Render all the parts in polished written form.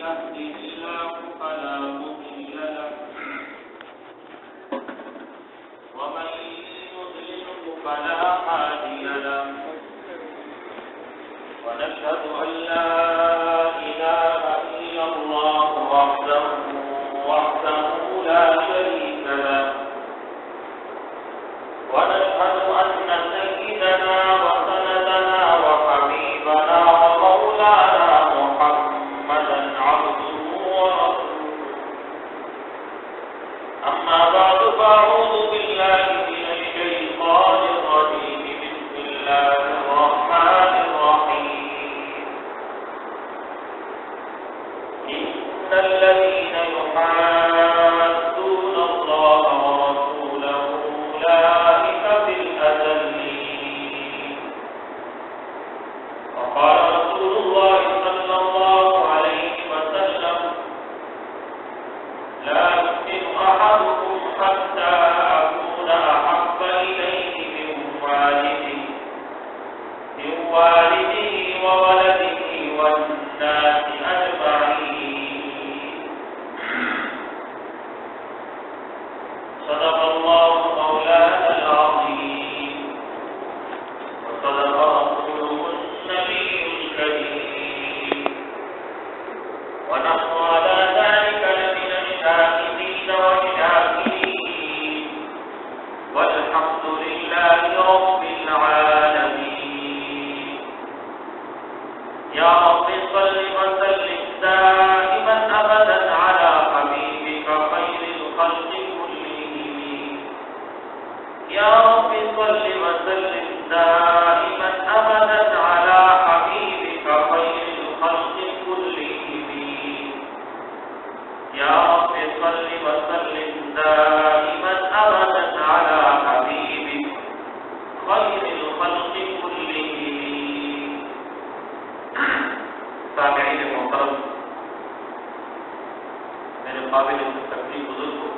يهده الله فلا مضل له ومن يضلله فلا هادي له ونشهد أن لا إله إلا الله وحده لا شريك له ونشهد أن سيدنا وسندنا وحبيبنا ومولانا محمدا عبده ورسوله أما بعد فأعوذ بالله من الشيطان الرجيم بسم الله الرحمن الرحيم إن الذين يحادون الله ورسوله أولئك في الأذلين وقال رسول الله صلى الله عليه وسلم لا يؤمن أحدكم حتى أكون أحب إليه من والده وولده والناس أجمعين صدق الله مولانا العظيم وصدق رسوله النبي الكريم ونحن على ذلك لمن الشاهدين والشاكرين والحمد لله رب العالمين يا رب صل وسلم دائما أبدا على حبيبك خير الخلق كلهم يا رب صل وسلم دائما أبدا على حبيبك خير الخلق كلهم يا رب صل وسلم دائما أبدا على حبيبك خير الخلق كلهم سامعین محترم میرے قابل تقدیر بزرگوں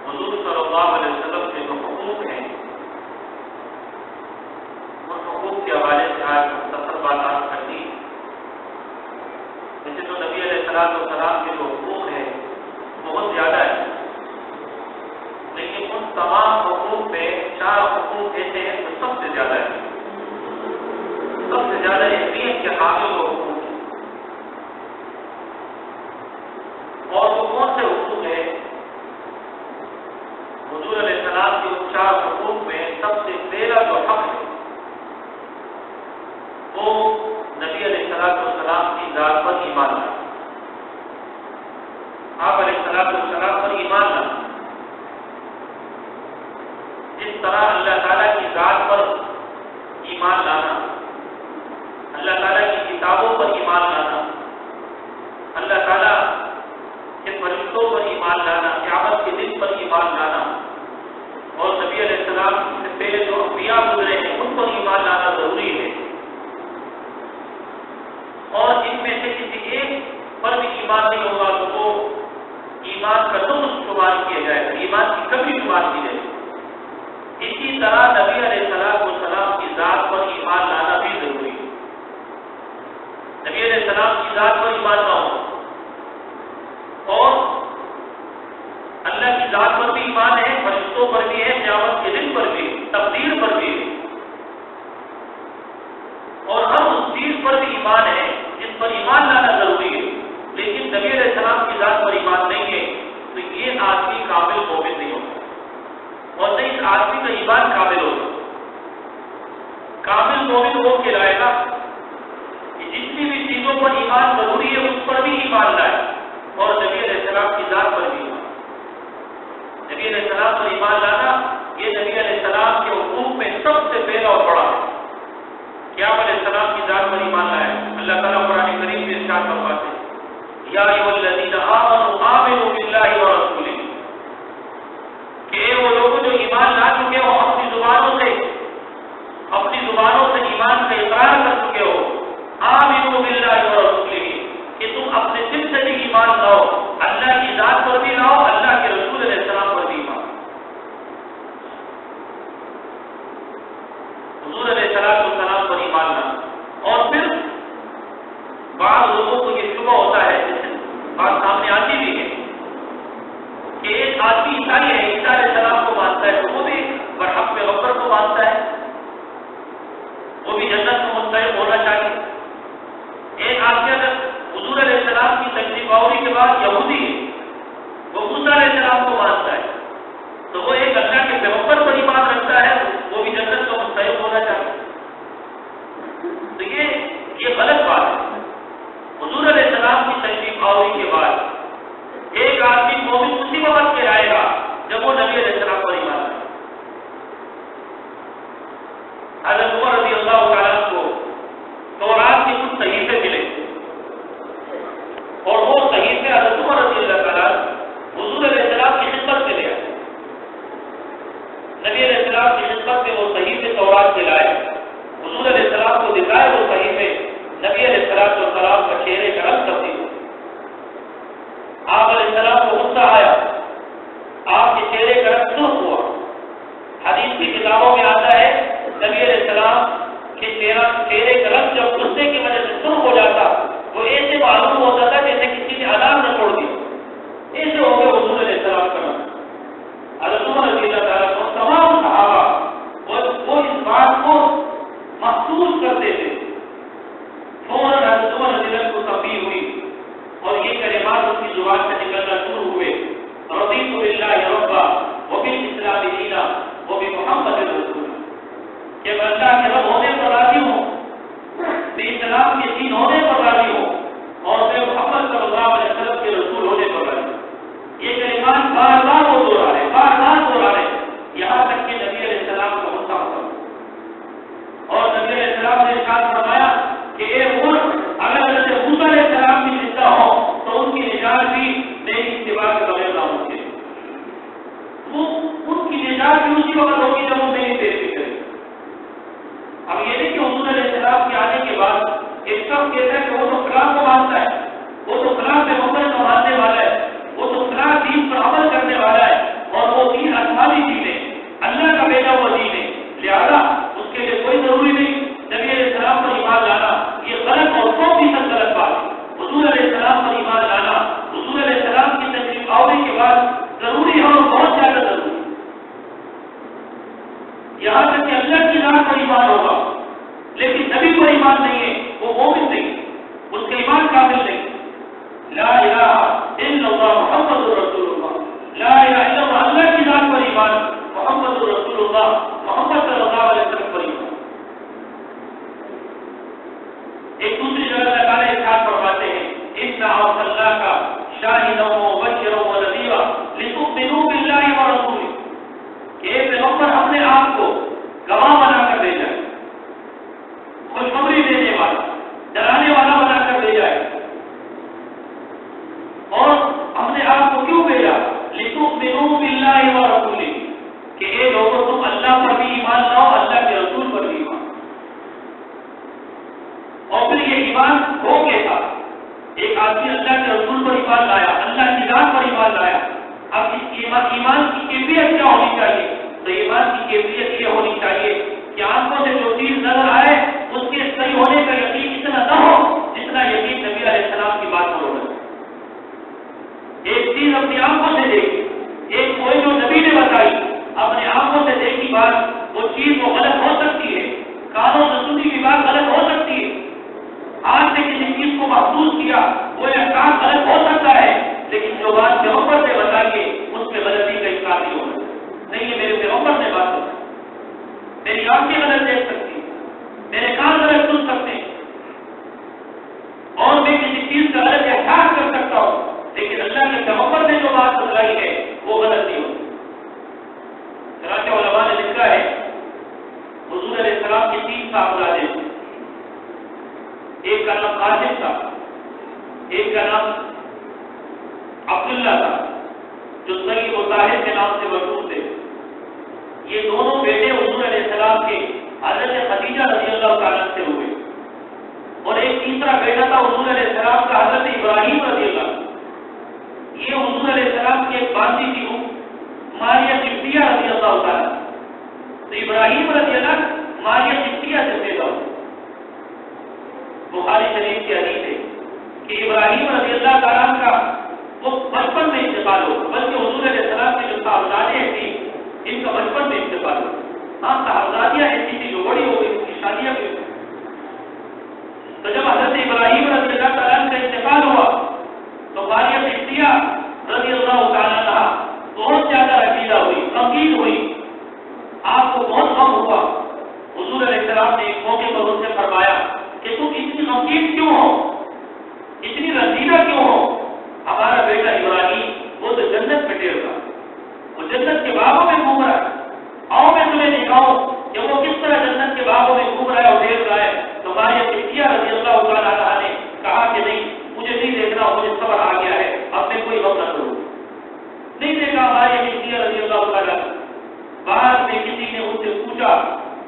حضور صلی اللہ علیہ وسلم کے جو حقوق ہیں ان حقوق کے حوالے سے آج مختصر بات کرنی ویسے تو نبی علیہ السلام کے جو حقوق ہیں بہت زیادہ ہیں لیکن ان تمام حقوق میں 4 حقوق ایسے ہیں جو سب سے زیادہ ہیں سب سے زیادہ اہمیت کے حامل وہ حقوق ہیں اور وہ کون سے حقوق ہیں حضور علیہ السلام کے ان 4 حقوق میں سب سے پہلا جو حق ہے وہ نبی علیہ السلام کی ذات پر ایمان لانا آپ علیہ السلام پر ایمان لانا جس طرح اللہ تعالیٰ کی ذات پر ایمان لانا اللہ تعالیٰ کی کتابوں پر ایمان لانا اللہ تعالیٰ کے فرشتوں پر ایمان لانا قیامت کے دن پر ایمان لانا اور نبی علیہ السلام سے پہلے جو انبیاء گزرے ہیں ان پر ایمان لانا ضروری ہے اور ان میں سے کسی ایک پر بھی ایمان نہیں ہوگا تو وہ ایمان کا نقص شمار کیا جائے گا ایمان کی کمی شمار کی جائے گی اسی طرح نبی علیہ السلام کی ذات پر ایمان لانا بھی ضروری ہے نبی علیہ السلام کی ذات پر ایمان نہ ہو اور اللہ کی ذات پر بھی ایمان ہے فرشتوں پر بھی ہے قیامت کے دن پر بھی تقدیر پر بھی ہے اور ہر اس چیز پر بھی ایمان ہے جس پر ایمان لانا ضروری ہے لیکن نبی علیہ السلام کی ذات پر ایمان نہیں ہے تو یہ آدمی کامل مومن نہیں ہوتا اور نہیں اس آدمی کا ایمان کامل ہوگا کامل مومن وہ کہلائے گا کہ جتنی بھی چیزوں پر ایمان ضروری ہے اس پر بھی ایمان لائے اور نبی علیہ السلام کی ذات پر بھی ایمان نبی علیہ السلام پر ایمان لانا یہ نبی علیہ السلام کے حقوق میں سب سے پہلا اور بڑا ہے کیا علیہ السلام کی ذات پر ایمان لائے اللہ تعالیٰ قرآن کریم میں ارشاد فرماتے ہیں یا ایھا الذین آمنوا آمنوا باللہ ورسولہ کہ وہ لوگ جو ایمان لا چکے ہو اپنی زبانوں سے ایمان کا اقرار کر چکے ہو آمنوا باللہ ورسولہ کہ تم اپنے دل سے بھی ایمان لاؤ اللہ کی ذات پر بھی لاؤ اللہ کے رسول علیہ السلام پر بھی ایمان حضور علیہ السلام پر ایمان لانا اور پھر بعض لوگوں کو یہ شبہ ہوتا ہے، بات سامنے آتی بھی ہے کہ ایک آدمی عیسائی ہے، عیسیٰ علیہ السلام کو مانتا ہے تو وہ بھی برحق پیغمبر کو مانتا ہے، وہ بھی جنت میں مستحق ہونا چاہیے۔ ایک آدمی اگر حضور علیہ السلام کی تشریف آوری کے بعد یہودی ہے، وہ موسیٰ علیہ السلام کو مانتا ہے تو وہ ایک اللہ کے پیغمبر پر ایمان رکھتا ہے، وہ بھی جنت کا مستحق ہونا چاہیے۔ تو یہ غلط بات ہے۔ حضور علیہ السلام کی تشریف آوری کے بعد ایک آدمی مومن اسی وقت کہلائے گا جب وہ نبی علیہ السلام پر ایمان رکھے۔ حضرت عمر رضی اللہ تعالیٰ کو تورات کے کچھ صحیفے ملے اور وہ صحیفے حضرت عمر رضی اللہ تعالیٰ حضور علیہ السلام کی خدمت میں لے آئے۔ نبی علیہ السلام کی خدمت میں وہ صحیفے تورات کے لائے، حضور علیہ السلام کو دکھائے وہ صحیفے، نبی علیہ السلام کا چہرے کا رنگ تبدیل ہوا۔ آپ علیہ السلام کو غصہ آیا، آپ کے چہرے کا رنگ سرخ ہوا۔ حدیث کی کتابوں میں آتا ہے نبی علیہ السلام کے چہرے کا رنگ جب غصے کی وجہ سے سرخ ہو جاتا وہ ایسے معلوم ہوتا تھا جیسے کسی نے اذان نہ چھوڑ دی، ایسے ہو گئے حضور علیہ السلام کا رنگ۔ حضرت عمر رضی اللہ تعالیٰ کو تمام صحابہ وہ اس بات کو محسوس کرتے تھے۔ فوراً حضرت عمر رضی اللہ کو تنبیہ ہوئی اور یہ کلمات اس کی زبان سے نکلنا شروع ہوئے، رضیت باللہ ربا وبالاسلام دینا وبمحمد رسول، کہ میں اللہ کے رب ہونے پر راضی ہوں، میں اسلام کے دین ہونے پر راضی ہوں اور میں محمد صلی اللہ علیہ وسلم کے رسول ہونے پر راضی ہوں۔ یہ کلمات بار بار وہ دوہرا رہے یہاں تک کہ نبی علیہ السلام کو غصہ ہوتا اور نبی علیہ السلام نے ارشاد فرمایا کہ اے عمر، اگر حضرت موسیٰ علیہ السلام بھی زندہ ہو تو ان کی نجات بھی میری اتباع کے بغیر ناممکن ہے۔ ان کی نجات بھی اسی وقت ہوگی جب وہ میری پیروی کرے۔ اب یہ نہیں کہ حضور علیہ السلام کے آنے کے بعد ایک شخص کہتا ہے کہ وہ تو فلاں کو مانتا ہے، وہ تو فلاں پیغمبر کو ماننے والا ہے، وہ تو فلاں دین پر عمل کرنے والا ہے اور وہ دین آسمانی دین ہے، اللہ کا بھیجا ہوا دین ہے، لہذا اس کے لیے کوئی ضروری نہیں نبی علیہ السلام پر ایمان لانا۔ یہ غلط اور 100% غلط بات ہے۔ حضور علیہ السلام پر ایمان لانا حضور علیہ السلام کی تشریف آوری کے بعد ضروری ہے اور بہت زیادہ ضروری ہے، یہاں تک کہ اللہ کی ذات پر ایمان ہوگا لیکن نبی پر ایمان نہیں ہے، وہ مومن نہیں، اس کا ایمان کامل نہیں۔ لا الہ الا اللہ محمد رسول اللہ، لا الہ الا اللہ، اللہ کی ذات پر ایمان، محمد رسول اللہ، محمد صلی اللہ علیہ وسلم پر ایمان۔ ایک دوسری جگہ اللہ تعالیٰ ارشاد فرماتے ہیں اِنَّا أَرْسَلْنَاكَ شَاهِدًا وَمُبَشِّرًا وَنَذِيرًا لِتُؤْمِنُوا بِاللَّهِ وَرَسُولِهِ، کہ اے پیغمبر ہم نے آپ کو گواہ بنا کر بھیجا ہے، خوشخبری دینے والا، ڈرانے والا بنا کر بھیجا ہے، اور ہم نے آپ کو کیوں بھیجا؟ لِتُؤْمِنُوا بِاللَّهِ وَرَسُولِهِ، کہ اے لوگوں تم اللہ پر بھی ایمان لاؤ، اللہ کے رسول پر بھی ایمان، اور پھر یہ ایمان ہو کیسا؟ ایک آدمی اللہ کے رسول پر ایمان لایا، اللہ کی ذات پر ایمان لایا، اب اس ایمان کی کیفیت کیا ہونی چاہیے؟ تو ایمان کی کیفیت یہ ہونی چاہیے کہ آنکھوں سے جو چیز نظر آئے اس کے صحیح ہونے کا یقین اتنا نہ ہو جتنا یقین نبی علیہ السلام کی بات پر ہونا۔ ایک چیز اپنی آنکھوں سے دیکھی، ایک کوئی جو نبی نے بتائی اپنی آنکھوں سے دیکھی بات، وہ چیز وہ غلط ہو سکتی ہے، کانوں سے سنی کی بات غلط ہو سکتی ہے، آج سے کسی چیز کو محسوس کیا وہ احساس غلط ہو سکتا ہے، لیکن جو بات پیغمبر نے بتائی ہے اس میں غلطی کا انکار نہیں ہونا۔ نہیں، یہ میرے پیغمبر نے بات بتائی، میری آنکھیں غلط دیکھ سکتی، میرے کان غلط سن سکتے اور میں کسی چیز کا غلط احساس کر سکتا ہوں، لیکن اللہ کے پیغمبر نے جو بات بتلائی ہے وہ غلط نہیں ہوتی۔ چنانچہ علماء نے لکھا ہے حضور علیہ السلام کے 3 صاحبزادے تھے، ایک کا نام قاسم تھا، ایک کا نام عبداللہ تھا جو طیب و طاہر کے نام سے مشہور تھے۔ یہ دونوں بیٹے حضور علیہ السلام کے حضرت خدیجہ رضی اللہ تعالیٰ سے ہوئے، اور ایک تیسرا بیٹا تھا حضور علیہ السلام کا حضرت ابراہیم رضی اللہ۔ یہ حضور علیہ السلام کی ایک باندھی تھی ماریہ قبطیہ رضی اللہ تعالیٰ، تو ابراہیم رضی اللہ ماریہ قبطیہ سے پیدا ہوئے۔ بخاری شریف کی حدیث ہے کہ ابراہیم رضی اللہ تعالیٰ کا وہ بچپن میں انتقال ہو، بلکہ حضور علیہ السلام کی جو صاحبزادیاں تھیں ان کا بچپن میں انتقال ہو. ہاں صاحبزادیاں ایسی تھی جو بڑی ہو گئی، ان کی شادیاں بھی ہوئی. تو جب حضرت ابراہیم رضی اللہ تعالیٰ کا انتقال ہوا تو ماریہ قبطیہ رضی اللہ تعالیٰ عنہا بہت زیادہ رنجیدہ ہوئی، غمگین ہوئی، آپ کو بہت غم ہوا. حضور علیہ السلام نے ایک موقع پر ان سے فرمایا کہ تم اتنی غمگین کیوں ہو، اتنی رنجیدہ کیوں ہو؟ ہمارا بیٹا ابراہیم وہ تو جنت میں ٹہل رہا، وہ جنت کے باغوں میں گھوم رہا ہے. آؤ میں تمہیں دکھاؤں کہ وہ کس طرح جنت کے باغوں میں گھوم رہا ہے اور ٹہل رہا ہے. تو ماریہ قبطیہ رضی اللہ تعالیٰ عنہا نے کہا کہ نہیں، مجھے نہیں دیکھنا، مجھے صبر آ گیا ہے، اب میں کوئی غم نہ کروں. نہیں دیکھا ماریہ قبطیہ رضی اللہ تعالیٰ. بعد میں کسی نے ان سے پوچھا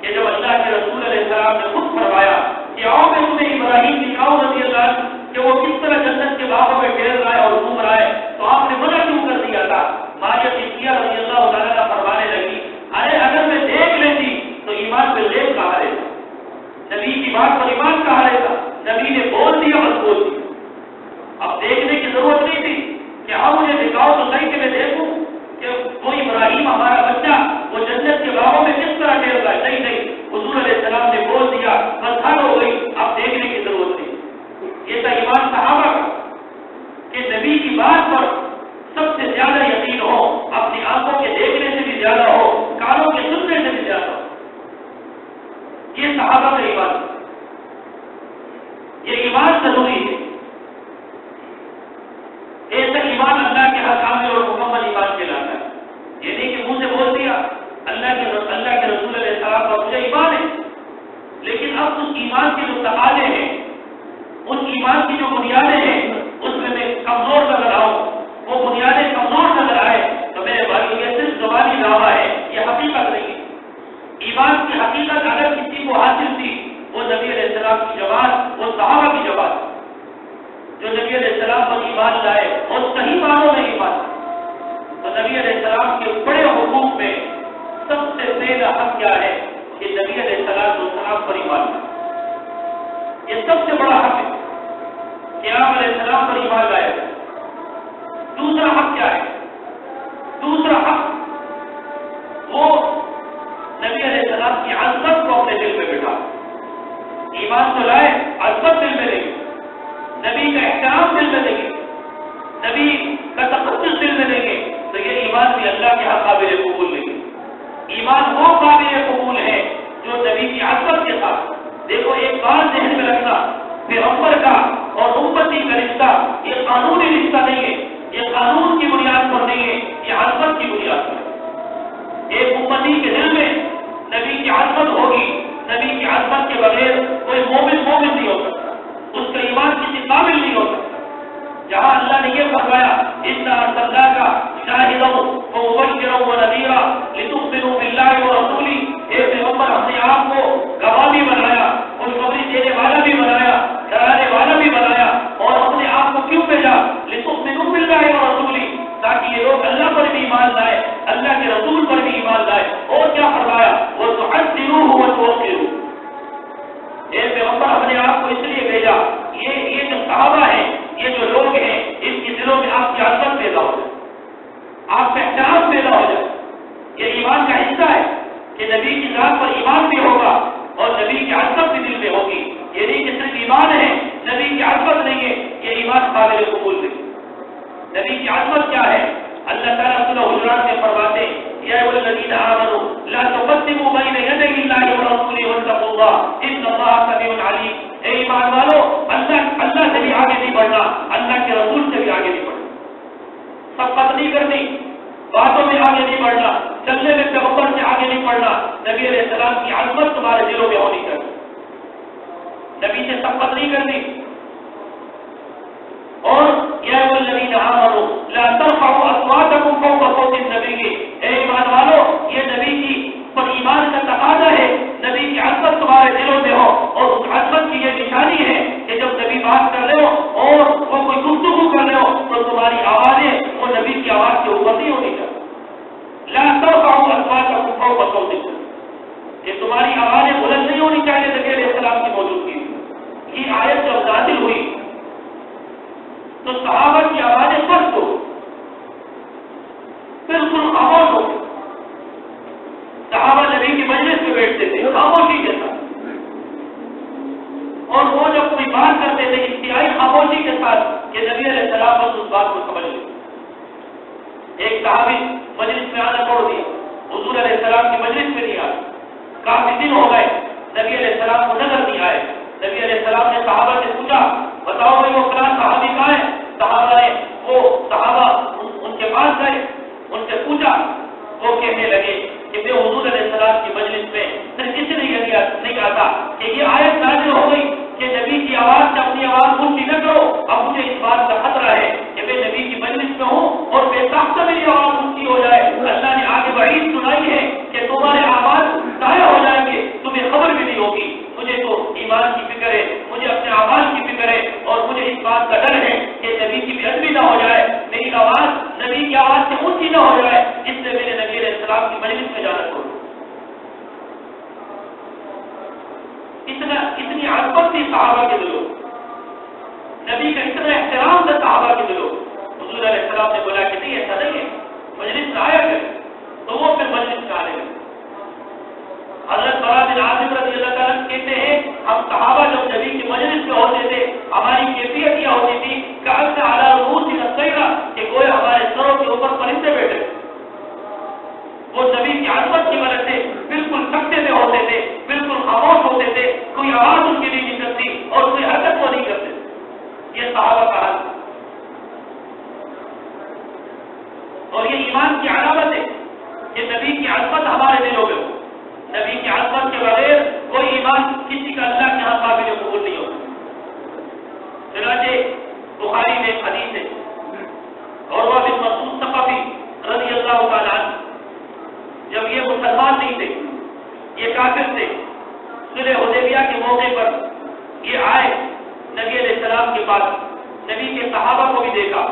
کہ جب اللہ کے رسول علیہ السلام نے خود فرمایا کہ آؤ میں تمہیں ابراہیم دکھاؤں رضی اللہ کہ وہ کس طرح جنت کے باغوں میں ٹہل رہا ہے اور گھوم رہا ہے، تو آپ نے منع کیوں کر دیا تھا؟ ماریہ قبطیہ رضی اللہ تعالیٰ فرمانے لگی، ارے اگر میں دیکھ لیتی تو ایمان بالغیب کہا رہتا، نبی کی بات پر ایمان کہا رہتا. نبی نے بول دیا بس بول دیا. اب دیکھنے کی ضرورت نہیں تھی کہ ہاں مجھے دکھاؤ تو صحیح کہ میں دیکھوں کہ وہ ابراہیم ہمارا بچہ وہ جنت کے باغوں میں کس طرح ٹہل رہا ہے. نہیں، حضور علیہ السلام نے بول دیا، بس حل ہو گئی، اب دیکھنے کی ضرورت نہیں. یہ تھا ایمان صحابہ کا کہ نبی کی بات پر سب سے زیادہ یقین ہو، اپنی آنکھوں کے دیکھنے سے بھی زیادہ ہو، کانوں کے سننے سے بھی زیادہ ہو. یہ صحابہ کا ایمان، یہ ایمان ضروری ہے. ایسا ایمان اللہ کے حکام میں اور مکمل ایمان کہلاتا ہے. یہ نہیں کہ منہ سے بول دیا اللہ کے رسول علیہ السلام کا مجھے ایمان ہے، لیکن اب اس ایمان کے جو تقاضے ہیں، ان ایمان کی جو بنیادیں ہیں، اس میں کمزور نظر آؤں، وہ بنیادیں کمزور نظر آئے تو میرے بھائی یہ صرف زبانی دعویٰ ہے، یہ حقیقت نہیں ہے. ایمان کی حقیقت اگر کسی کو حاصل تھی وہ نبی علیہ السلام کی جماعت، وہ صحابہ کی جماعت جو نبی علیہ السلام پر ایمان لائے اور صحیح معنوں میں ایمان. تو نبی علیہ السلام کے بڑے حقوق میں سب سے پہلا حق کیا ہے کہ نبی علیہ السلام پر ایمان لائے. یہ سب سے بڑا حق ہے کہ آپ علیہ السلام پر ایمان لائے. دوسرا حق کیا ہے؟ دوسرا حق وہ نبی علیہ السلام کی عظمت کو اپنے دل میں بٹھا. ایمان تو لائے، عظمت دل میں لے گی، نبی کا احترام دل میں لے گی، نبی کا تقدس دل میں لے گے، تو یہ ایمان بھی اللہ کے حق قابل قبول نہیں. ایمان وہ قابل قبول ہے جو نبی کی عظمت کے ساتھ. دیکھو ایک بات ذہن میں رکھنا، پیغمبر کا اور امتی کا رشتہ یہ قانونی رشتہ نہیں ہے، یہ قانون کی بنیاد پر نہیں ہے، یہ عظمت کی بنیاد پر. ایک امتی کے دل میں نبی کی عظمت ہوگی، نبی کی عظمت کے بغیر کوئی مومن نہیں ہو سکتا، اس کا ایمان کسی قابل نہیں ہو سکتا. جہاں اللہ نے یہ فرمایا اِنَّا أَرْسَلْنَاكَ شَاهِدًا وَمُبَشِّرًا وَنَذِيرًا لِتُؤْمِنُوا بِاللَّهِ وَرَسُولِهِ، اے پیغمبر ہم نے آپ کو گواہ بھی بنایا، خوشخبری دینے والا بھی بنایا، ڈرانے والا بھی بنایا، اور ہم نے آپ کو کیوں بھیجا؟ لِتُؤْمِنُوا بِاللَّهِ وَرَسُولِهِ، تاکہ یہ لوگ اللہ پر بھی ایمان لائے، اللہ کے رسول پر بھی ایمان لائے. اور کیا فرمایا؟ وَتُعَزِّرُوهُ وَتُوَقِّرُوهُ، اے پیغمبر ہم نے آپ کو اس لیے بھیجا یہ جو صحابہ ہیں، یہ جو لوگ ہیں، ان کے دلوں میں آپ کی عظمت پیدا ہو جائے، آپ کا احترام پیدا ہو جائے. یہ ایمان کا حصہ ہے کہ نبی کی ذات پر ایمان بھی ہوگا اور نبی کی عظمت بھی دل میں ہوگی. یہ نہیں کہ صرف ایمان ہے نبی کی عظمت نہیں ہے، یہ ایمان قابل قبول نہیں. نبی کی عظمت کیا ہے؟ اللہ تعالیٰ سورہ حجرات میں فرماتے یا ایھا الذین آمنوا لا تقدموا بین یدی اللہ ورسولہ واتقوا اللہ ان اللہ سمیع علیم. اے ایمان والو، اللہ سے بھی آگے نہیں بڑھنا، اللہ کے رسول سے بھی آگے نہیں بڑھنا، سبقت نہیں کرنی، باتوں میں آگے نہیں بڑھنا، چلنے میں پیغمبر سے آگے نہیں بڑھنا. نبی علیہ السلام کی عظمت تمہارے دلوں میں ہونی چاہیے، نبی سے سبقت نہیں کرنی. اور یا ایھا الذین آمنوا لا ترفعوا اصواتکم فوق صوت النبی، اے ایمان والو یہ نبی کی پر ایمان کا تقاضا ہے، نبی کی عظمت تمہارے دلوں میں ہو. اور اس عظمت کی یہ نشانی ہے کہ جب نبی بات کر رہے ہو اور وہ کوئی گفتگو کر رہے ہو تو تمہاری آوازیں وہ نبی کی آواز کے اوپر نہیں ہونی چاہیے. لا ترفعوا اصواتکم فوق صوت النبی، کہ تمہاری آوازیں بلند نہیں ہونی چاہیے نبی علیہ السلام کی موجودگی. یہ آیت جب نازل ہوئی تو صحابہ کی آوازیں پست ہو بالکل خاموش ہو گئی. صحابہ نبی کی مجلس میں بیٹھتے تھے خاموشی کے ساتھ, اور وہ جب کوئی بات کرتے تھے انتہائی خاموشی کے ساتھ کہ نبی علیہ السلام بس اس بات کو سمجھ لے. ایک صحابی مجلس میں آنا چھوڑ دیا, حضور علیہ السلام کی مجلس میں نہیں آیا. کافی دن ہو گئے نبی علیہ السلام کو نظر نہیں آئے. نبی علیہ السلام نے صحابہ سے پوچھا بتاؤ بھائی وہ فلاں صحابی کہاں ہے؟ صحابہ نے ان کے پاس گئے, ان سے پوچھا. وہ کہنے لگے کہ میں حضور علیہ السلام کی مجلس میں صرف اس لیے نہیں کہا کہ یہ آیت نازل ہو گئی کہ نبی کی آواز سے اپنی آواز اونچی نہ کرو. اب مجھے اس بات کا خطرہ ہے کہ میں نبی کی مجلس میں ہوں اور بے ساختہ میری آواز اونچی ہو جائے. اللہ نے آگے وعید سنائی ہے کہ تمہارے آواز ضائع ہو جائیں گے, تمہیں خبر بھی نہیں ہوگی. مجھے تو ایمان کی فکر ہے, مجھے اپنے آواز کی فکر ہے, اور مجھے اس بات کا ڈر ہے کہ نبی کی بے ادبی نہ ہو جائے, میری آواز نبی کی آواز سے اونچی نہ ہو جائے. اس لیے میرے نبی علیہ السلام کی مجلس میں جانا چھوڑ. اتنی عظمت تھی صحابہ کے دلوں, نبی کا اتنا احترام تھا صحابہ کے دلوں. حضور علیہ السلام نے بولا کہ نہیں ایسا نہیں ہے, مجلس میں آیا کرے. تو وہ پھر مجلس میں آنے لگے. حضرت برا بن عازب رضی اللہ تعالیٰ کہتے ہیں ہم صحابہ جب نبی کی مجلس میں ہوتے تھے ہماری کیفیت یہ ہوتی تھی کہ اکثر اعلیٰ رؤوس الطیرہ کہ کوئی ہمارے سروں کے اوپر پرندے بیٹھے. وہ نبی کی عظمت کی وجہ سے بالکل سکتے میں ہوتے تھے, بالکل خاموش ہوتے تھے, کوئی آواز ان کی نہیں نکلتی اور کوئی حرکت وہ نہیں کرتے. یہ صحابہ کا حال, اور یہ ایمان کی علامت ہے کہ نبی کی عظمت ہمارے دلوں میں ہو. نبی کی عظمت کے بغیر کوئی ایمان کسی کا اللہ کے یہاں قابل قبول نہیں ہوتا. چنانچہ بخاری میں ایک حدیث ہے, عروہ بن مسعود ثقفی رضی اللہ تعالیٰ عنہ جب یہ مسلمان نہیں تھے, یہ کافر تھے, صلح حدیبیہ کے موقع پر یہ آئے نبی علیہ السلام کے پاس, نبی کے صحابہ کو بھی دیکھا,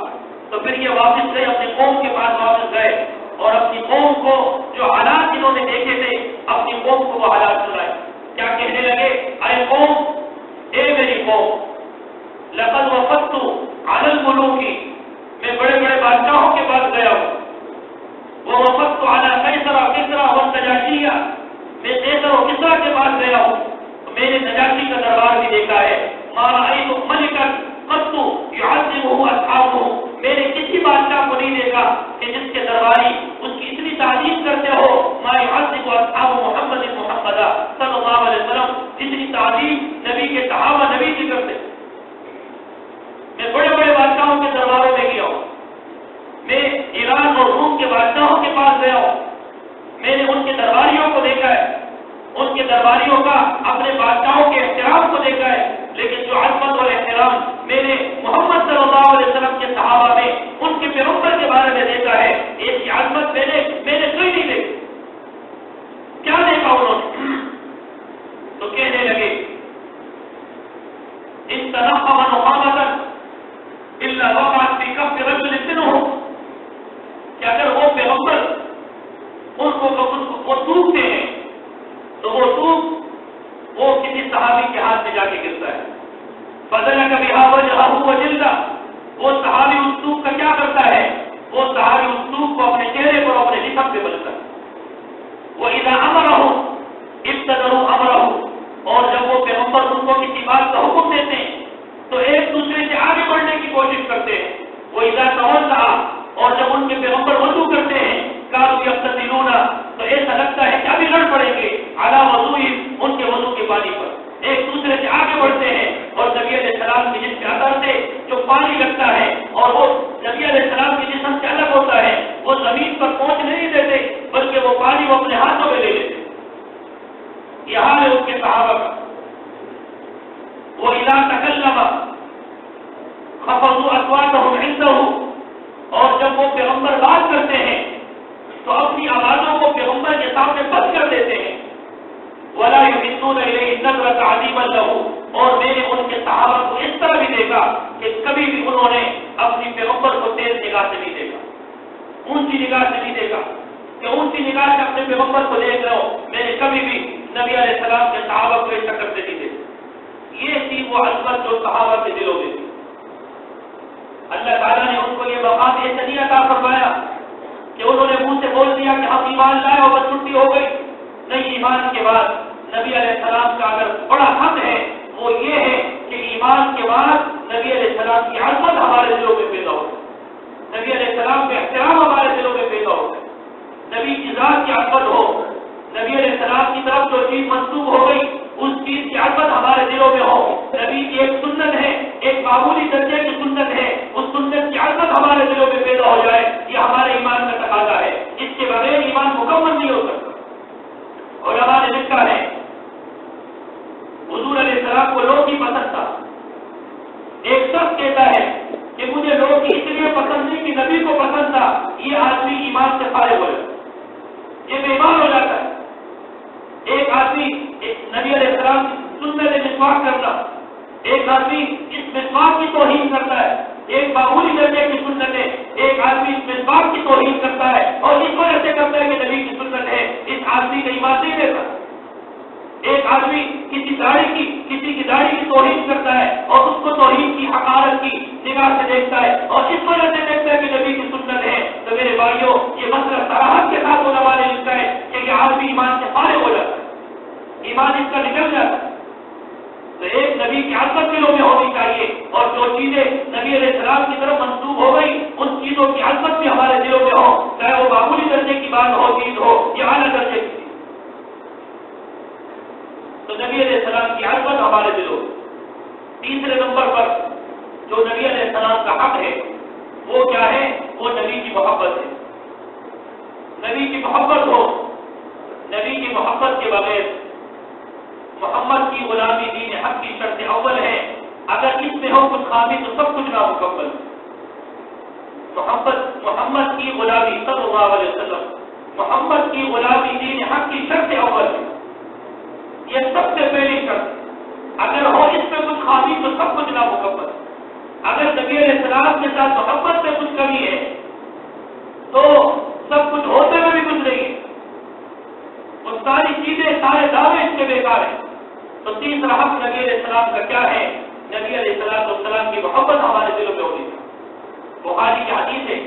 تو پھر یہ واپس گئے اپنے قوم کے پاس واپس گئے اور اپنی قوم کو جو حالات انہوں نے دیکھے تھے اپنی قوم کو وہ حالات سنائے. کیا کہنے لگے, اے قوم, اے میری قوم, لقد وفدت علی الملوک, میں بڑے بڑے بادشاہوں کے پاس گیا ہوں. ووفدت علی قیصر کسرا والنجاشی, میں قیصر و کسرا کے پاس گیا ہوں, میں نے نجاشی کا دربار بھی دیکھا ہے. ما رأیت ملکا قط يعظمه اصحابه, میں نے کسی بادشاہ کو نہیں دیکھا کہ جس کے درباری اس کی اتنی تعظیم کرتے ہو. ما يعظم اصحاب محمد صلی اللہ علیہ وسلم, جتنی تعظیم نبی کے صحابہ نبی کی کرتے. میں بڑے بڑے بادشاہوں کے درباروں میں گیا ہوں, میں ایران اور روم کے بادشاہوں کے پاس گیا ہوں, میں نے ان کے درباریوں کو دیکھا ہے, ان کے درباریوں کا اپنے بادشاہوں کے احترام کو دیکھا ہے. لیکن جو عظمت اور احترام میں نے محمد صلی اللہ علیہ وسلم کے صحابہ میں ان کے پیغمبر کے بارے میں دیکھا ہے, ایسی عظمت میں نے کوئی نہیں دیکھی. کیا دیکھا انہوں نے؟ تو کہنے لگے ان تنقب نقامتا الا وقعت في كف رجل منهم, کہ اگر وہ پیغمبر ان کو ٹوکتے ہیں تو وہ ٹوک وہ کسی صحابی کے ہاتھ میں جا کے گرتا ہے. فضلک بها وجهه وجلده, وہ صحابی اس ٹوک کا کیا کرتا ہے, وہ صحابی اس ٹوک کو اپنے چہرے پر اپنے جسم پہ بلتا ہے. وَإِذَا أَمَرَهُ ابْتَدَرُوا أَمْرَهُ, اور جب وہ پیغمبر ان کو کسی بات کا حکم دیتے ہیں تو ایک دوسرے سے آگے بڑھنے کی کوشش کرتے ہیں. وَإِذَا تَوَلَّىٰ, اور جب ان کے پیغمبر وضو کرتے ہیں كَانُوا يَقْتَتِلُونَ, تو ایسا لگتا ہے کہ ابھی لڑ پڑیں گے عَلَىٰ وَضُوئِهِمْ, ان کے وضو کے پانی پر ایک دوسرے سے آگے بڑھتے ہیں. اور نبی علیہ السلام کے جسم کے اثر سے جو پانی لگتا ہے اور وہ نبی علیہ السلام کے جسم سے الگ ہوتا ہے, وہ زمین پر پہنچنے نہیں دیتے بلکہ وہ پانی وہ اپنے ہاتھوں میں لے لیتے. یہ حال ہے ان کے صحابہ کا. وَإِذَا تَكَلَّمَ خَفَضُوا أَصْوَاتَهُمْ عِندَهُ, اور جب وہ پیغمبر بات کرتے ہیں تو اپنی آوازوں کو پیغمبر کے سامنے بند کر دیتے ہیں. وَلَا يُحِدُّونَ إِلَيْهِ نَظْرَةَ عَظِيمًا لَهُ, اور میں نے ان کے صحابہ کو اس طرح بھی دیکھا کہ کبھی بھی انہوں نے اپنی پیغمبر کو تیز نگاہ سے نہیں دیکھا, اونچی نگاہ سے نہیں دیکھا کہ اونچی نگاہ سے اپنے پیغمبر کو دیکھ رہا ہوں. میں نے کبھی بھی نبی علیہ السلام کے صحابہ کو ایسا کرتے نہیں دیکھا. یہ تھی وہ عظمت جو صحابہ کے دلوں میں تھی. اللہ تعالیٰ نے ان کو یہ مقام ایسا نہیں عطا فرمایا کہ انہوں نے منہ سے بول دیا کہ ہم ایمان لائے اور بس چھٹی ہو گئی. نہیں، ایمان کے بعد نبی علیہ السلام کا اگر بڑا حق ہے وہ یہ ہے کہ ایمان کے بعد نبی علیہ السلام کی عظمت ہمارے دلوں میں پیدا ہو، نبی علیہ السلام کا احترام ہمارے دلوں میں پیدا ہو، نبی کی ذات کی عظمت ہو، نبی علیہ السلام کی طرف جو چیز منسوب ہو گئی اس چیز کی عظمت ہمارے دلوں میں ہو. نبی کی ایک سنت ہے، ایک معمولی درجے کی سنت ہے، اس سنت کی عظمت ہمارے دلوں میں پیدا ہو جائے، یہ ہمارے ایمان کا تقاضا ہے. اس کے بغیر ایمان مکمل نہیں ہو سکتا. علماء نے لکھا ہے حضور علیہ السلام کو لوگ ہی پسند تھا. ایک شخص کہتا ہے کہ مجھے لوگ اس لیے پسند نہیں کہ نبی کو پسند تھا، یہ آدمی ایمان سے فارغ ہو جاتا، یہ بے ایمان ہو جاتا ہے. ایک آدمی نبی علیہ السلام کی سنت مسواک کرنا، ایک آدمی اس مسواک کی توہین کرتا ہے، ایک معمولی درجے کی سنت ہے، ایک آدمی اس مسواک کی توہین کرتا ہے اور اس وجہ سے کرتا ہے کہ نبی کی سنت ہے، اس آدمی کا ایمان نہیں دیتا. ایک آدمی کسی کی داڑھی کی توہین کرتا ہے اور اس کو توہین کی حقارت کی نگاہ سے دیکھتا ہے اور اس وجہ سے دیکھتا ہے کہ نبی کی سنت ہے. تو میرے بھائیوں، یہ مسئلہ صراحت کے ساتھ علماء نے لکھا ہے کہ یہ آدمی ایمان سے فارغ ہو جاتا ہے، ایمان اس کا نکل جاتا ہے. تو ایک نبی کی عظمت دلوں میں ہونی چاہیے اور جو چیزیں نبی علیہ السلام کی طرف منسوب ہو گئی ان چیزوں کی عظمت بھی ہمارے دلوں میں ہو، چاہے وہ معمولی درجے کی بات ہو، چیز ہو یا اعلیٰ درجے کی. تو نبی علیہ السلام کی عظمت ہمارے دلوں. تیسرے نمبر پر جو نبی علیہ السلام کا حق ہے وہ کیا ہے؟ وہ نبی کی محبت ہے. نبی کی محبت ہو. نبی کی محبت کے بغیر محمد کی غلامی دین حق کی شرط اول ہے. اگر اس میں ہو کچھ خامی تو سب کچھ نامکمل. محمد کی غلامی صلی اللہ علیہ وسلم، محمد کی غلامی دین حق کی شرط اول ہے. یہ سب سے پہلی شرط. اگر ہو اس میں کچھ خامی تو سب کچھ نامکمل. اگر نبی علیہ السلام کے ساتھ محبت میں کچھ کمی ہے تو سب کچھ ہوتے ہوئے بھی کچھ نہیں ہے، وہ ساری چیزیں، سارے دعوے اس کے بیکار ہیں. تو تیسرا حق نبی علیہ السلام کا کیا ہے؟ نبی علیہ السلام کی محبت ہمارے دلوں میں ہونی چاہیے. بخاری کی حدیث ہے،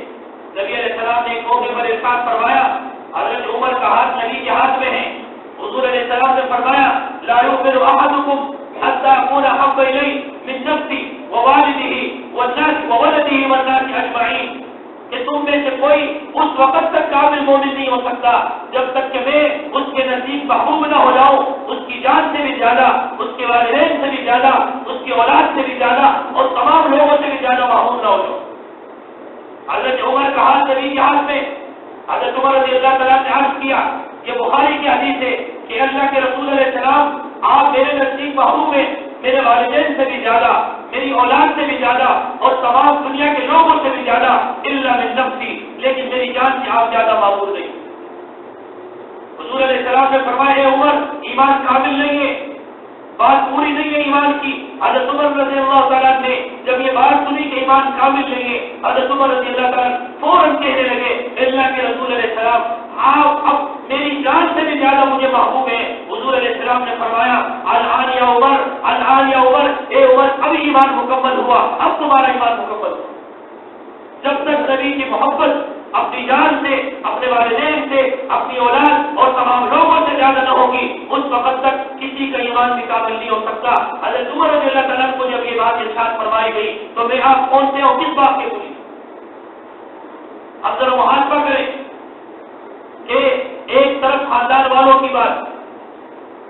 نبی علیہ السلام نے ایک موقع پر ارشاد فرمایا، حضرت عمر کا ہاتھ نبی کے ہاتھ میں ہے. حضور علیہ السلام نے فرمایا، لا يؤمن احدكم حتى اكون احب اليه من نفسي ووالده والناس وولده والناس اجمعين. کہ تم میں سے کوئی اس وقت تک کامل مومن نہیں ہو سکتا جب تک کہ میں اس کے نزدیک محبوب نہ ہو جاؤں، اس کی جان سے بھی زیادہ، اس کے والدین سے بھی زیادہ، اس کی اولاد سے بھی زیادہ اور تمام لوگوں سے بھی زیادہ محبوب نہ ہو جاؤں. حضرت عمر کا ہاتھ نبی کے ہاتھ میں. حضرت عمر رضی اللہ تعالیٰ نے عرض کیا، یہ بخاری کی حدیث ہے کہ اللہ کے رسول علیہ السلام، آپ میرے نزدیک محبوب ہیں میرے والدین سے بھی زیادہ، میری اولاد سے بھی زیادہ اور تمام دنیا کے لوگوں سے بھی زیادہ، الا من نفسی، لیکن میری جان سے آپ زیادہ محبوب نہیں. حضور علیہ السلام نے فرمایا، اے عمر، ایمان کامل نہیں ہے، بات پوری نہیں ہے ایمان کی. حضرت عمر رضی اللہ تعالیٰ نے جب یہ بات سنی کہ ایمان کامل نہیں ہے، حضرت عمر رضی اللہ تعالیٰ فوراً کہنے لگے، اللہ کے رسول علیہ السلام، آپ اب میری جان سے بھی زیادہ مجھے محبوب ہیں. حضور علیہ السلام نے فرمایا، الآن یا عمر، الآن یا عمر، اے عمر، اب ایمان مکمل ہوا، اب تمہارا ایمان مکمل ہوا. جب تک نبی کی محبت اپنی جان سے، اپنے والدین سے، اپنی اولاد اور تمام لوگوں سے زیادہ نہ ہوگی، اس وقت تک کسی کا ایمان بھی کامل نہیں ہو سکتا. حضرت عمر رضی اللہ تعالیٰ کو جب یہ بات ارشاد فرمائی گئی تو میں آپ کون سے اور کس بات کے پوچھی؟ اب ذرا محاسبہ کریں کہ ایک طرف خاندان والوں کی بات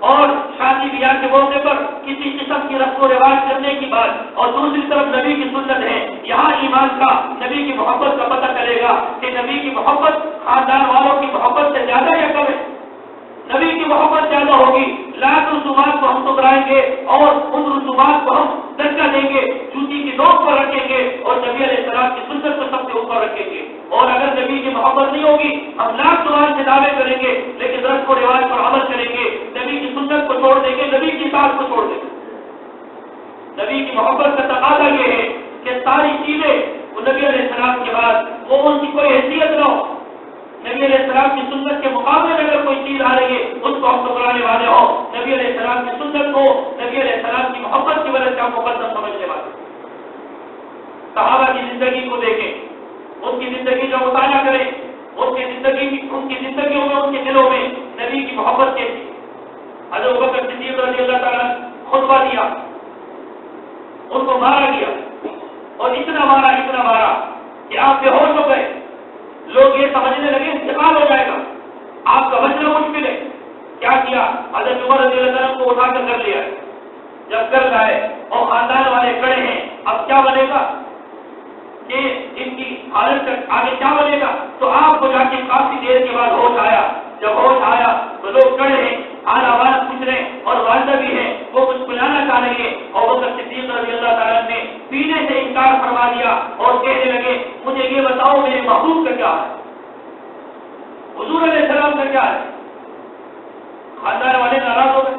اور شادی بیاہ کے موقع پر کسی قسم کی رسم و رواج کرنے کی بات اور دوسری طرف نبی کی سنت ہے. یہاں ایمان کا، نبی کی محبت کا پتہ چلے گا کہ نبی کی محبت خاندان والوں کی محبت سے زیادہ یا کم ہے. نبی کی محبت زیادہ ہوگی. لاکھ رسومات کو ہم ٹکرائیں گے اور ان رسومات کو ہم درجہ دیں گے، جوتی کی نوک پر رکھیں گے اور نبی علیہ السلام کی سنت کو سب سے اوپر رکھیں گے. اور اگر نبی کی محبت نہیں ہوگی، ہم لاکھ زبان سے دعوے کریں گے لیکن رسم و رواج پر عمل کریں گے، نبی کی سنت کو چھوڑ دیں گے، نبی کی اطاعت کو چھوڑ دیں گے. نبی کی محبت کا تقاضا یہ ہے کہ ساری چیزیں وہ نبی علیہ السلام کے بعد وہ ان کی کوئی حیثیت نہ ہو. نبی علیہ السلام کی سنت کے مقابلے میں اگر کوئی چیز آ رہی ہے اس کو ہم ٹکرانے والے ہوں. نبی علیہ السلام کی سنت کو، نبی علیہ السلام کی محبت کی وجہ سے ہم مقدم سمجھنے والے. صحابہ کی زندگی کو دیکھیں، ان کی زندگی کا مطالعہ کریں، ان کی زندگیوں میں، ان کے دلوں میں نبی کی محبت کے تھی۔ حضرت ابوبکر صدیق رضی اللہ تعالیٰ خطبہ دیا، ان کو مارا گیا اور اتنا مارا کہ آپ بے ہوش ہو گئے۔ لوگ یہ سمجھنے لگے انتقال ہو جائے گا، آپ کا بچنا مشکل ہے۔ کیا کیا؟ حضرت عمر رضی اللہ تعالیٰ کو اٹھا کر لیا۔ جب کر لائے اور خاندان والے کھڑے ہیں، اب کیا بنے گا کہ ان کی حالت آگے کیا بنے گا؟ تو آپ کو جا کے کافی دیر کے بعد ہوش آیا۔ جب ہوش آیا تو لوگ کھڑے ہیں، آواز پوچھ رہے ہیں اور والدہ بھی ہے، وہ کچھ پلانا چاہ رہی ہے، اور ابوبکر صدیق رضی اللہ تعالیٰ نے پینے سے انکار فرما دیا اور کہنے لگے مجھے یہ بتاؤ میرے محبوب کا کیا ہے، حضور علیہ السلام کا کیا ہے؟ خاندان والے ناراض ہو گئے۔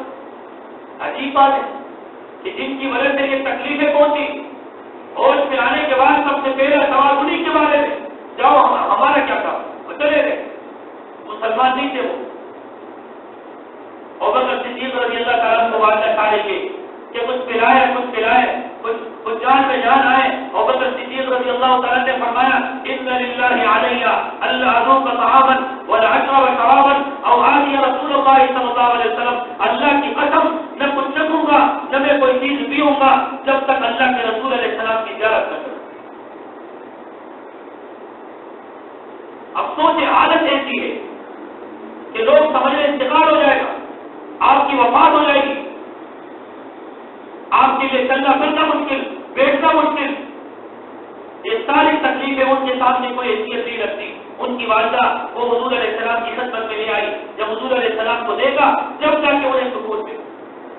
عجیب بات ہے کہ جن کی وجہ سے یہ تکلیفیں پہنچی، ہوش میں آنے کے بعد سب سے پہلا سوال انہیں کے بارے میں، جاؤ ہمارا کیا کام، وہ چلے گئے، مسلمان نہیں تھے وہ۔ ابوبکر صدیق رضی اللہ تعالیٰ کو والدہ کھا لیں گے کہ کچھ پلائے، کچھ جان میں جان آئے۔ ابوبکر صدیق رضی اللہ تعالیٰ نے فرمایا ان للہ علیہ اللہ اذوق طعاما والعشر شرابا او آتي رسول اللہ صلی اللہ علیہ وسلم، اللہ کی قسم نہ کچھ چکھوں گا نہ میں کوئی چیز پیوں گا جب تک اللہ کے رسول علیہ السلام کی زیارت نہ کروں۔ اب سوچیں، حالت ایسی ہے کہ لوگ سمجھے انتقال ہو جائے گا، آپ کی وفات ہو جائے گی، آپ کے لیے چلنا پھرنا مشکل، بیٹھنا مشکل، یہ ساری تکلیفیں ان کے سامنے کوئی حیثیت نہیں رکھتی۔ ان کی والدہ وہ حضور علیہ السلام کی خدمت میں لے آئی، جب حضور علیہ السلام کو دیکھا جب جا کے انہیں سکون ملا۔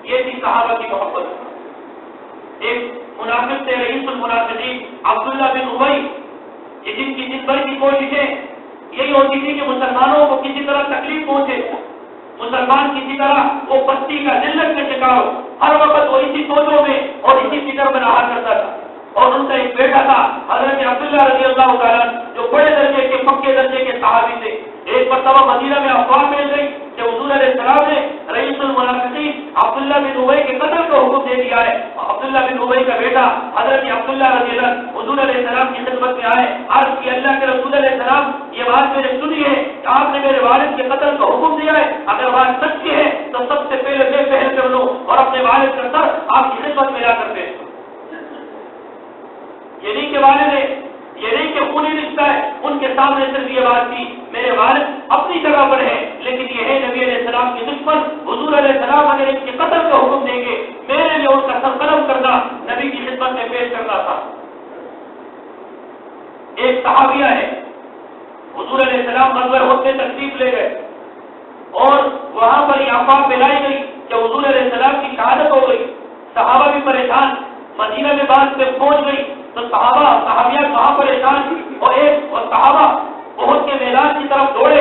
یہ تھی صحابہ کی محبت۔ ایک منافق تھے، رئیس المنافقین عبداللہ بن ابی، یہ جن کی دن بھر کی کوششیں یہی ہوتی تھی کہ مسلمانوں کو کسی طرح تکلیف پہنچے، مسلمان کسی طرح وہ بستی کا ذلت میں شکار ہو، ہر وقت وہ اسی سوچوں میں اور اسی فکر میں رہا کرتا تھا۔ اور ان کا ایک بیٹا تھا حضرت عبداللہ رضی اللہ تعالیٰ، جو بڑے درجے کے پکے درجے کے صحابی تھے۔ ایک مرتبہ مدینہ میں افواہ پھیل گئی کہ حضور علیہ السلام نے رئیس المنافقین عبداللہ بن ابی کے قتل کا حکم دے دیا ہے۔ عبداللہ بن ابی کا بیٹا حضرت عبداللہ رضی اللہ حضور علیہ السلام کی خدمت میں آئے، عرض کی اللہ کے رسول علیہ السلام یہ بات میں نے سنی ہے کہ آپ نے میرے والد کے قتل کا حکم دیا ہے، اگر بات سچی ہے تو سب سے پہلے میں پہل کر لوں اور اپنے والد کا سر آپ کی خدمت میں لا کر پیش کروں۔ یہ نہیں کہ والد ہے، یہ نہیں کہ خونی رشتہ ہے، ان کے سامنے صرف یہ بات تھی میرے والد اپنی جگہ پر ہے، لیکن یہ ہے نبی علیہ السلام کے دشمن، حضور علیہ السلام اگر ان کے قتل کا حکم دیں گے میرے لیے ان کا سر قلم کرنا، نبی کی خدمت میں پیش کرنا تھا۔ ایک صحابیہ ہے، حضور علیہ السلام غزوہ احد میں تشریف لے گئے اور وہاں پر یہ افواہ پھیلائی گئی کہ حضور علیہ السلام کی شہادت ہو گئی۔ صحابہ بھی پریشان، مدینہ میں بات جب پہنچ گئی تو صحابیہ وہاں پریشان، اور صحابہ احد کے میدان کی طرف دوڑے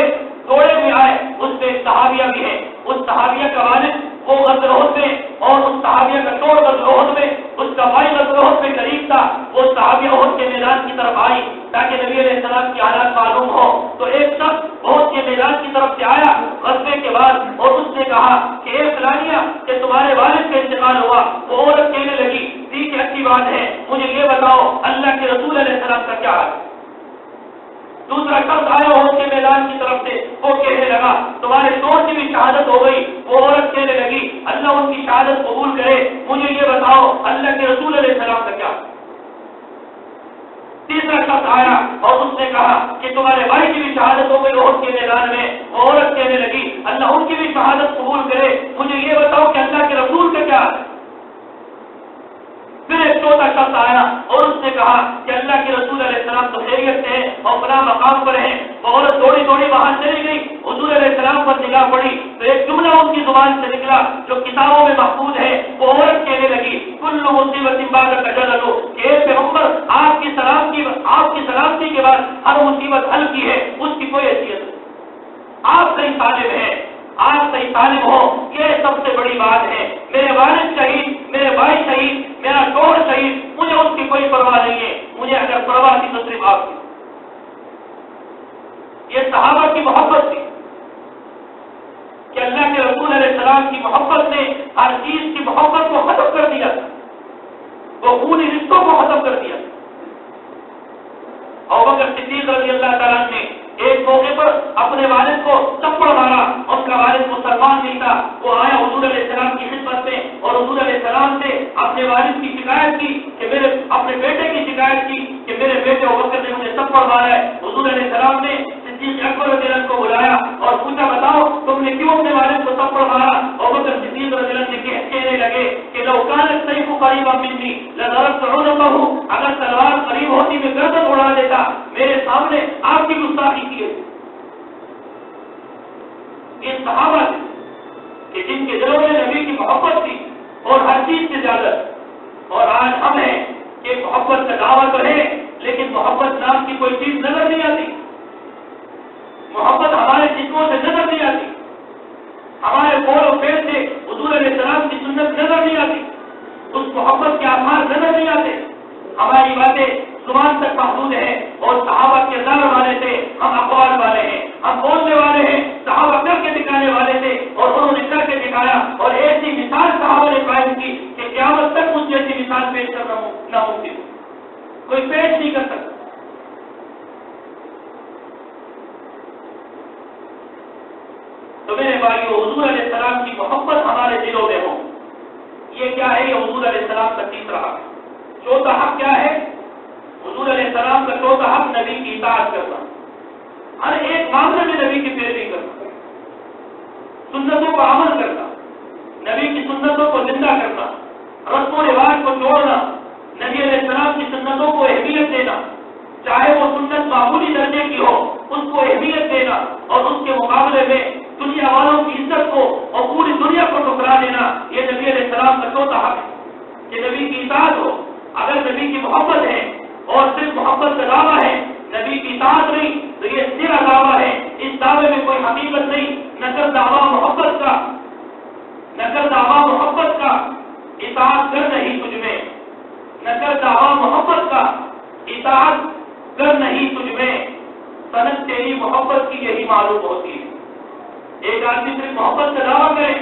ہوئے آئے۔ اس میں ایک صحابیہ بھی ہے، اس صحابیہ کا والد وہ غزوہ احد میں اور اس صحابیہ کا ٹوڑ غزوہ احد میں، اس کا بھائی غزوہ احد میں قریب تھا۔ وہ صحابیہ احد کے میدان کی طرف آئی تاکہ نبی علیہ السلام کی حالات معلوم ہو، تو ایک شخص احد کے میدان کی طرف سے آیا غزوے کے بعد اور اس نے کہا کہ اے فلانیہ کہ تمہارے والد کا انتقال ہوا۔ وہ عورت کہنے لگی ٹھیک ہے، اچھی بات ہے، مجھے یہ بتاؤ اللہ کے رسول علیہ السلام کا کیا ہے؟ دوسرا شخص آیا احد کے میدان کی طرف سے، وہ کہنے لگا تمہارے شوہر کی بھی شہادت ہو گئی۔ وہ عورت کہنے لگی اللہ ان کی شہادت قبول کرے، مجھے یہ بتاؤ اللہ کے رسول علیہ السلام کا کیا؟ تیسرا شخص آیا اور اس نے کہا کہ تمہارے بھائی کی بھی شہادت ہو گئی احد کے میدان میں۔ وہ عورت کہنے لگی اللہ ان کی بھی شہادت قبول کرے، مجھے یہ بتاؤ کہ اللہ کے رسول کا کیا؟ پھر ایک چوتھا شخص آیا اور اس نے کہا کہ اللہ کے رسول علیہ السلام تو خیریت سے ہیں اور فلاں مقام پر ہیں۔ وہ عورت دوڑی وہاں چلی گئی، حضور علیہ السلام پر نگاہ پڑی تو ایک جملہ ان کی زبان سے نکلا جو کتابوں میں محفوظ ہے۔ وہ عورت کہنے لگی کل مصیبت بعد اجل لو، کہ اے پیغمبر آپ کی سلامتی کے بعد ہر مصیبت حل کی ہے، اس کی کوئی حیثیت نہیں۔ آپ صحیح طالب ہیں، آپ صحیح طالب ہو، یہ سب سے بڑی بات ہے۔ میرے والد شہید، میرے بھائی شہید، میرا شوہر شہید، مجھے اس کی کوئی پرواہ نہیں ہے، مجھے اگر پرواہ تھی تو صرف آپ کی۔ یہ صحابہ کی محبت تھی کہ اللہ کے رسول علیہ السلام کی محبت نے ہر چیز کی محبت کو ختم کر دیا، وہ خونی رشتوں کو ختم کر دیا۔ اپنے والد کی شکایت کی کہ میرے اپنے بیٹے کی شکایت کی کہ میرے بیٹے ابوبکر نے مجھے تھپڑ مارا ہے. حضور علیہ السلام نے صدیق اکبر رضی اللہ عنہ کو بلایا اور پوچھا بتاؤ تم نے کیوں اپنے والد کو تھپڑ مارا؟ ابوبکر صدیق رضی اللہ عنہ کہنے لگے کہ لو کان السیف قریبا منی لضربت عنقه، اگر تلوار قریب ہوتی میں گردن اڑا دیتا. میرے سامنے آپ کی گستاخی کی ہے. یہ صحابہ تھے کہ جن کے دلوں میں نبی کی محبت تھی اور ہر چیز سے زیادہ. اور آج ہم ہیں کہ محبت کا دعویٰ تو ہے لیکن محبت نام کی کوئی چیز نظر نہیں آتی. محبت ہمارے جسموں سے نظر نہیں آتی، ہمارے قول و فعل سے حضور علیہ السلام کی سنت نظر نہیں آتی، اس محبت کے آثار نظر نہیں آتے. ہماری باتیں زبان تک محدود ہے اور صحابہ کے کردار والے تھے، ہم اقوال والے ہیں، ہم بولنے والے ہیں. صحابہ کر کے دکھانے والے تھے اور انہوں نے کر کے دکھایا اور ایسی مثال صحابہ نے قائم کی کہ قیامت تک اس جیسی مثال پیش کرنا ناممکن، کوئی پیش نہیں کر سکتا. تو میرے بھائیو، حضور علیہ السلام کی محبت ہمارے دلوں میں ہو. یہ کیا ہے؟ یہ حضور علیہ السلام کا تیسرا حق. چوتھا حق کیا ہے؟ حضور علیہ السلام کا چوتھا حق نبی کی اطاعت کرنا، ہر ایک معاملے میں نبی کی پیروی کرنا، سنتوں پر عمل کرنا، نبی کی سنتوں کو زندہ کرنا، رسم و رواج کو چھوڑنا، نبی علیہ السلام کی سنتوں کو اہمیت دینا، چاہے وہ سنت معمولی درجے کی ہو اس کو اہمیت دینا اور اس کے مقابلے میں دنیا والوں کی عزت کو اور پوری دنیا کو ٹکرا دینا. یہ نبی علیہ السلام کا چوتھا حق ہے کہ نبی کی اطاعت ہو. اگر نبی کی محبت ہے اور صرف محبت کا دعویٰ ہے، نبی کی اطاعت نہیں تو یہ صرف دعویٰ ہے. اس دعوے میں کوئی حقیقت نہیں. نہ کر دعویٰ محبت کا، نہ کر دعویٰ محبت کا، اطاعت کر نہیں تجھ میں. نہ کر دعویٰ محبت کا، اطاعت کر نہیں تجھ میں. صنعت تیری محبت کی یہی معلوم ہوتی ہے. ایک آدمی صرف محبت کا دعویٰ کرے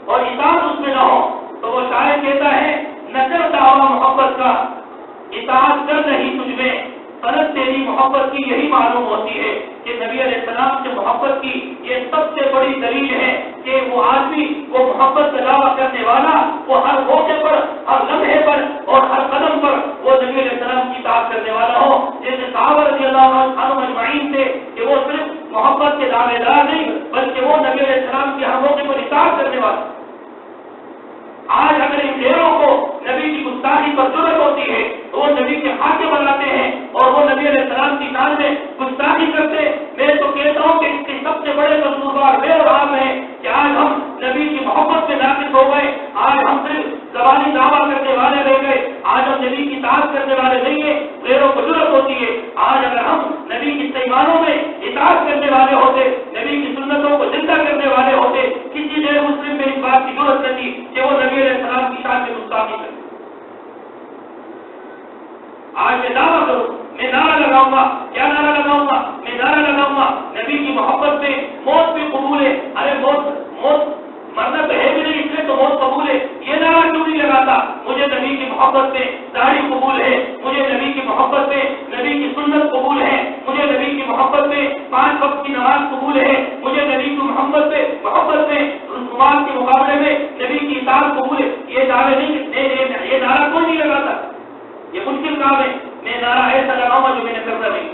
اور اطاعت اس میں نہ ہو تو وہ شاعر کہتا ہے نہ کر دعویٰ محبت کا، اطاعت کر نہیں تجھ میں. صنعت تیری محبت کی یہی معلوم ہوتی ہے کہ نبی علیہ السلام سے محبت کی یہ سب سے بڑی دلیل ہے کہ وہ آدمی، وہ محبت کا دعویٰ کرنے والا، وہ ہر موقع پر، ہر لمحے پر اور ہر قدم پر وہ نبی علیہ السلام کی اطاعت کرنے والا ہو. جیسے صحابہ رضی اللہ عنہم اجمعین تھے کہ وہ صرف محبت کے دعوے دار نہیں بلکہ وہ نبی علیہ السلام کی ہر موقع پر اطاعت کرنے والا. آج اگر ان ڈیروں کو نبی کی گستاخی پر ضرورت ہوتی ہے تو وہ نبی کے حاکم بناتے ہیں اور وہ نبی علیہ السلام کی شان میں گستاخی کرتے. میں تو کہتا ہوں کہ اس کے سب سے بڑے قصوروار میں اور آپ ہیں کہ آج ہم نبی کی محبت میں ناقص ہو گئے. آج ہم صرف زبانی دعویٰ کرنے والے رہ گئے. آج ہم نبی کی اطاعت کرنے والے نہیں ہیں. غیروں کو ضرورت ہوتی ہے. آج اگر ہم نبی کی ایمانوں میں اطاعت کرنے والے ہوتے، نبی کی سنتوں کو زندہ کرنے والے ہوتے، کسی غیر مسلم میں اس بات کی ضرورت نہیں کہ وہ نبی علیہ السلام کی شان میں گستاخی کرے. آج میں دعویٰ کروں، میں نعرہ لگاؤں گا. کیا نعرہ لگاؤں گا؟ میں نعرہ لگاؤں گا نبی کی محبت میں موت بھی قبول ہے. ارے موت مرنا تو ہے بھی نہیں، اس لیے تو موت قبول ہے. یہ نعرہ کیوں نہیں لگاتا؟ مجھے نبی کی محبت میں داڑھی قبول ہے، مجھے نبی کی محبت میں نبی کی سنت قبول ہے، مجھے نبی کی محبت میں 5 وقت کی نماز قبول ہے، مجھے نبی کی محبت میں رسومات کے مقابلے میں نبی کی اطاعت قبول ہے. یہ دعوے نہیں، یہ نعرہ کوئی نہیں لگاتا. یہ مشکل کام ہے. میں نعرہ ایسا لگاؤں گا جو میں نے کرنا نہیں.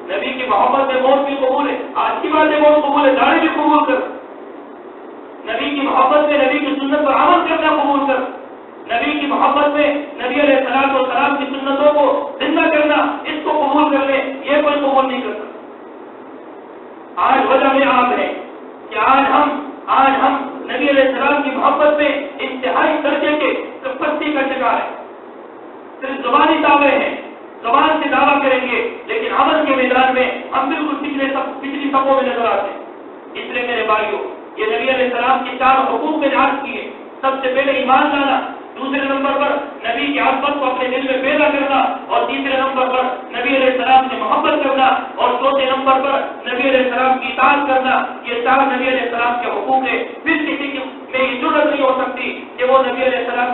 نبی کی محبت میں موت بھی قبول ہے، اچھی بات ہے موت قبول ہے، داڑھی بھی قبول کر. نبی کی محبت میں نبی کی سنت پر عمل کرنا قبول کر. نبی کی محبت میں نبی علیہ السلام کی سنتوں کو زندہ کرنا، اس کو قبول کر لے. یہ کوئی قبول نہیں کرتا. آج وجہ میں آپ ہے کہ آج ہم نبی علیہ السلام کی محبت میں انتہائی درجے کے پستی کا شکار ہے. صرف زبانی دعوے ہیں، زبان سے دعویٰ کریں گے لیکن عمل کے میدان میں ہم بالکل پچھلی صفوں میں نظر آتے ہیں. اس لیے میرے بھائیوں، یہ نبی علیہ السلام کے 4 حقوق میں عرض کیے. سب سے پہلے ایمان لانا، دوسرے نمبر پر نبی کی عظمت کو اپنے دل میں پیدا کرنا، اور تیسرے نمبر پر نبی علیہ السلام سے محبت کرنا، اور چوتھے نمبر پر نبی علیہ السلام کی اطاعت کرنا. یہ 4 نبی علیہ السلام کے حقوق ہیں. پھر کسی کی میں یہ ضرورت نہیں ہو سکتی کہ وہ نبی علیہ السلام